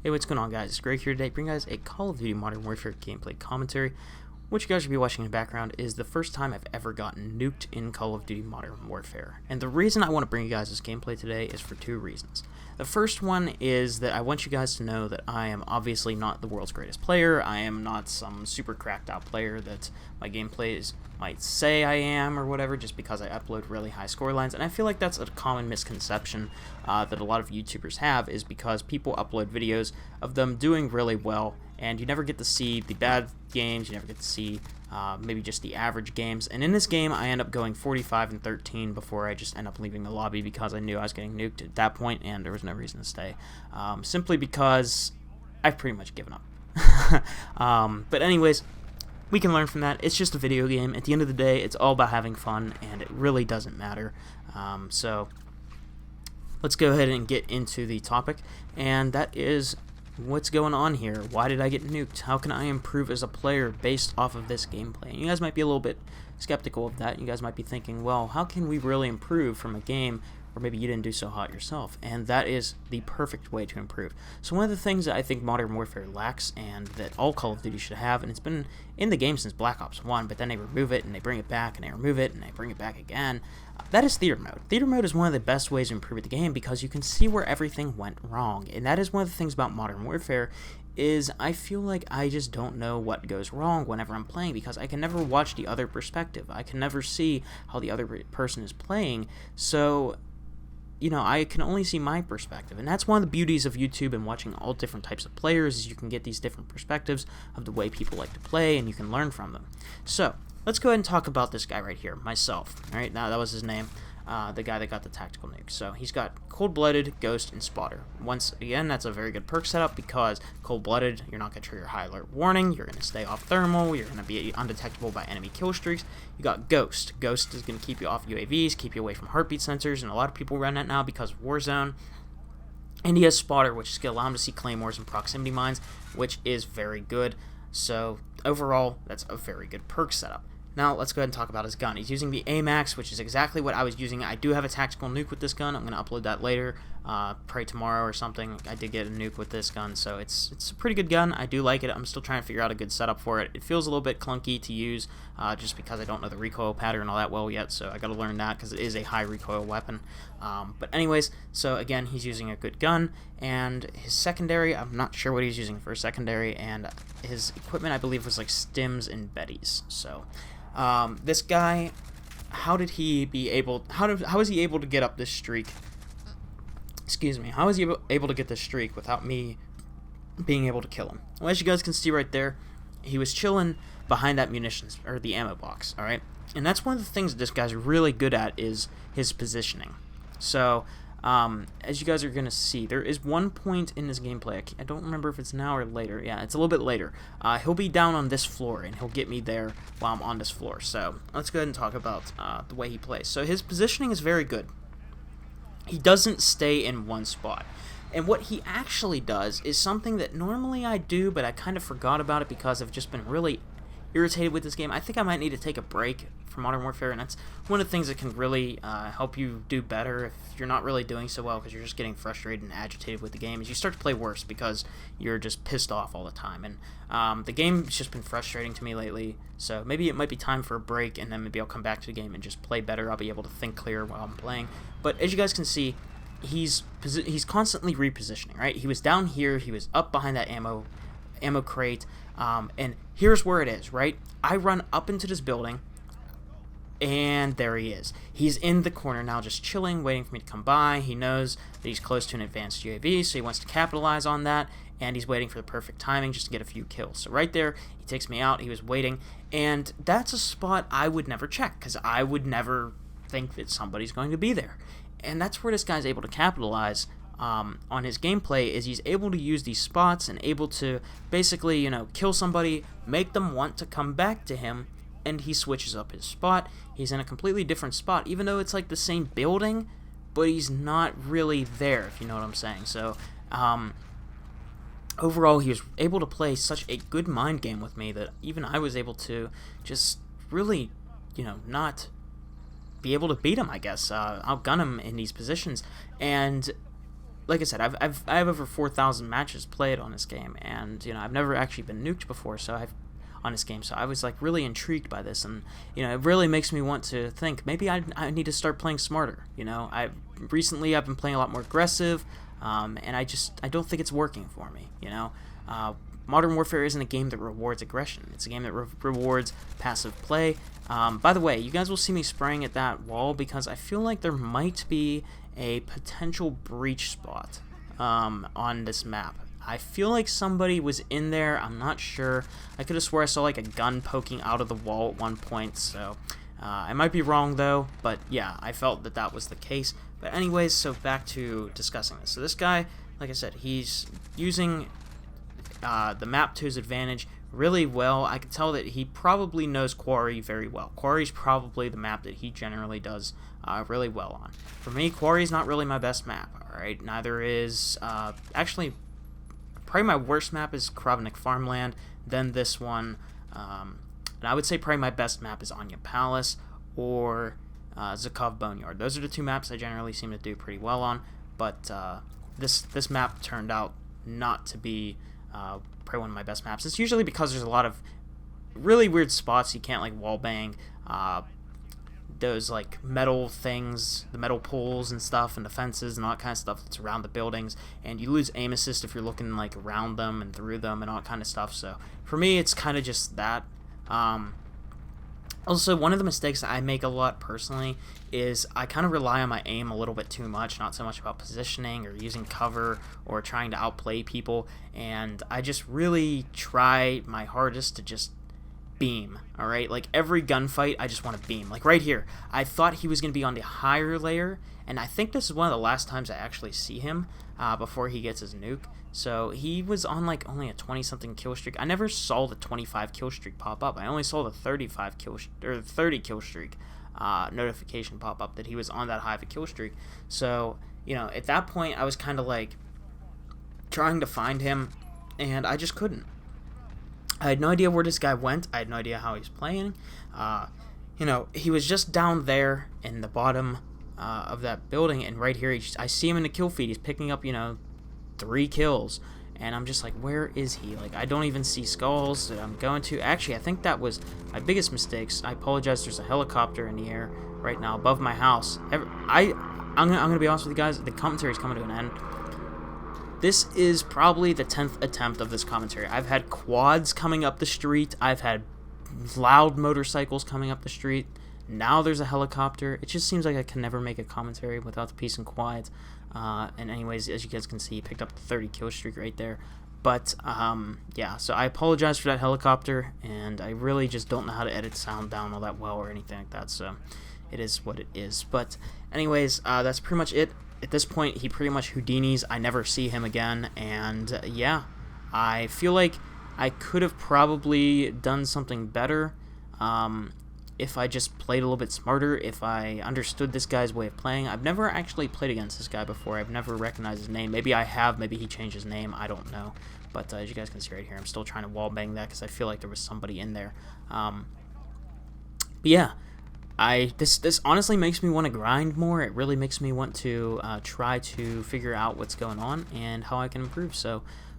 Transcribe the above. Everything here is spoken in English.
Hey, what's going on, guys? It's Greg here today, bringing you guys a Call of Duty Modern Warfare gameplay commentary. What you guys should be watching in the background is the first time I've ever gotten nuked in Call of Duty Modern Warfare. And the reason I want to bring you guys this gameplay today is for two reasons. The first one is that I want you guys to know that I am obviously not the world's greatest player. I am not some super cracked out player that my gameplays might say I am or whatever, just because I upload really high score lines. And I feel like that's a common misconception that a lot of YouTubers have, is because people upload videos of them doing really well, and you never get to see the bad games, you never get to see maybe just the average games. And in this game, I end up going 45-13 before I just end up leaving the lobby because I knew I was getting nuked at that point, and there was no reason to stay. Simply because I've pretty much given up. But anyways, we can learn from that. It's just a video game. At the end of the day, it's all about having fun, and it really doesn't matter. So let's go ahead and get into the topic, and that is what's going on here. Why did I get nuked? How can I improve as a player based off of this gameplay? And you guys might be a little bit skeptical of that. You guys might be thinking, well, how can we really improve from a game where maybe you didn't do so hot yourself? And that is the perfect way to improve. So one of the things that I think Modern Warfare lacks, and that all Call of Duty should have, and it's been in the game since Black Ops 1, but then they remove it, and they bring it back, and they remove it, and they bring it back again, that is theater mode. Theater mode is one of the best ways to improve the game because you can see where everything went wrong. And that is one of the things about Modern Warfare, is I feel like I just don't know what goes wrong whenever I'm playing, because I can never watch the other perspective. I can never see how the other person is playing, so I can only see my perspective. And that's one of the beauties of YouTube and watching all different types of players, is you can get these different perspectives of the way people like to play, and you can learn from them. So let's go ahead and talk about this guy right here, myself. Alright, now that was his name, the guy that got the tactical nuke. So he's got Cold-Blooded, Ghost, and Spotter. Once again, that's a very good perk setup, because Cold-Blooded, you're not going to trigger high alert warning, you're going to stay off thermal, you're going to be undetectable by enemy kill streaks. You got Ghost. Ghost is going to keep you off UAVs, keep you away from heartbeat sensors, and a lot of people run that now because of Warzone. And he has Spotter, which is going to allow him to see claymores and proximity mines, which is very good. So overall, that's a very good perk setup. Now, let's go ahead and talk about his gun. He's using the AMAX, which is exactly what I was using. I do have a tactical nuke with this gun. I'm going to upload that later, probably tomorrow or something. I did get a nuke with this gun, so it's a pretty good gun. I do like it. I'm still trying to figure out a good setup for it. It feels a little bit clunky to use, just because I don't know the recoil pattern all that well yet, so I got to learn that, because it is a high recoil weapon. But anyways, so again, he's using a good gun, and his secondary, I'm not sure what he's using for a secondary, and his equipment, I believe, was like stims and betties. So this guy, how is he able to get up this streak? Excuse me. How is he able to get this streak without me being able to kill him? Well, as you guys can see right there, he was chilling behind that munitions, or the ammo box, alright? And that's one of the things that this guy's really good at, is his positioning. So as you guys are going to see, there is one point in this gameplay, I don't remember if it's now or later, yeah, it's a little bit later, he'll be down on this floor, and he'll get me there while I'm on this floor. So let's go ahead and talk about the way he plays. So his positioning is very good. He doesn't stay in one spot. And what he actually does is something that normally I do, but I kind of forgot about it because I've just been really irritated with this game. I think I might need to take a break from Modern Warfare, and that's one of the things that can really help you do better if you're not really doing so well, because you're just getting frustrated and agitated with the game, is you start to play worse because you're just pissed off all the time. And the game's just been frustrating to me lately, so maybe it might be time for a break, and then maybe I'll come back to the game and just play better. I'll be able to think clear while I'm playing. But as you guys can see, he's constantly repositioning, right? He was down here, he was up behind that ammo crate, and here's where it is, right? I run up into this building, and there he is. He's in the corner now, just chilling, waiting for me to come by. He knows that he's close to an advanced UAV, so he wants to capitalize on that, and he's waiting for the perfect timing just to get a few kills. So right there, he takes me out. He was waiting, and that's a spot I would never check, because I would never think that somebody's going to be there. And that's where this guy's able to capitalize on his gameplay, is he's able to use these spots and able to basically, kill somebody, make them want to come back to him, and he switches up his spot. He's in a completely different spot, even though it's like the same building, but he's not really there, if you know what I'm saying. So overall, he was able to play such a good mind game with me that even I was able to just really, not be able to beat him, I guess, outgun him in these positions. And like I said, I have over 4,000 matches played on this game, and I've never actually been nuked before, so on this game, so I was like really intrigued by this, and it really makes me want to think maybe I need to start playing smarter. I've been playing a lot more aggressive, and I don't think it's working for me. Modern Warfare isn't a game that rewards aggression. It's a game that rewards passive play. By the way, you guys will see me spraying at that wall because I feel like there might be a potential breach spot on this map. I feel like somebody was in there. I'm not sure. I could have swore I saw like a gun poking out of the wall at one point, so I might be wrong though, but yeah, I felt that that was the case. But anyways, so back to discussing this. So this guy, like I said, he's using the map to his advantage really well. I can tell that he probably knows Quarry very well. Quarry's probably the map that he generally does really well on. For me, Quarry's not really my best map, alright? Neither is, actually, probably my worst map is Kravnik Farmland, then this one, and I would say probably my best map is Anya Palace or Zakov Boneyard. Those are the two maps I generally seem to do pretty well on, but this map turned out not to be probably one of my best maps. It's usually because there's a lot of really weird spots you can't like wallbang. Those like metal things, the metal poles and stuff, and the fences and all that kind of stuff that's around the buildings, and you lose aim assist if you're looking like around them and through them and all that kind of stuff. So for me, it's kind of just that. Also, one of the mistakes I make a lot personally is I kind of rely on my aim a little bit too much, not so much about positioning or using cover or trying to outplay people, and I just really try my hardest to just beam, alright? Like every gunfight, I just want to beam. Like right here, I thought he was going to be on the higher layer, and I think this is one of the last times I actually see him before he gets his nuke. So he was on like only a 20-something kill streak. I never saw the 25 kill streak pop up. I only saw the 35 kill or 30 kill streak notification pop up that he was on that high of a kill streak. So at that point, I was kind of like trying to find him, and I just couldn't. I had no idea where this guy went. I had no idea how he's playing. He was just down there in the bottom of that building, and right here, I see him in the kill feed. He's picking up, 3 kills, and I'm just like, where is he? Like, I don't even see skulls that I'm going to. Actually, I think that was my biggest mistakes. I apologize. There's a helicopter in the air right now above my house. I'm gonna be honest with you guys. The commentary is coming to an end. This is probably the 10th attempt of this commentary. I've had quads coming up the street. I've had loud motorcycles coming up the street. Now there's a helicopter. It just seems like I can never make a commentary without the peace and quiet. And anyways, as you guys can see, he picked up the 30 kill streak right there. But, yeah, so I apologize for that helicopter, and I really just don't know how to edit sound down all that well or anything like that, so it is what it is. But anyways, that's pretty much it. At this point, he pretty much Houdinis. I never see him again, and yeah, I feel like I could have probably done something better if I just played a little bit smarter, if I understood this guy's way of playing. I've never actually played against this guy before. I've never recognized his name. Maybe I have. Maybe he changed his name. I don't know. But as you guys can see right here, I'm still trying to wallbang that because I feel like there was somebody in there. But yeah, this honestly makes me want to grind more. It really makes me want to try to figure out what's going on and how I can improve. So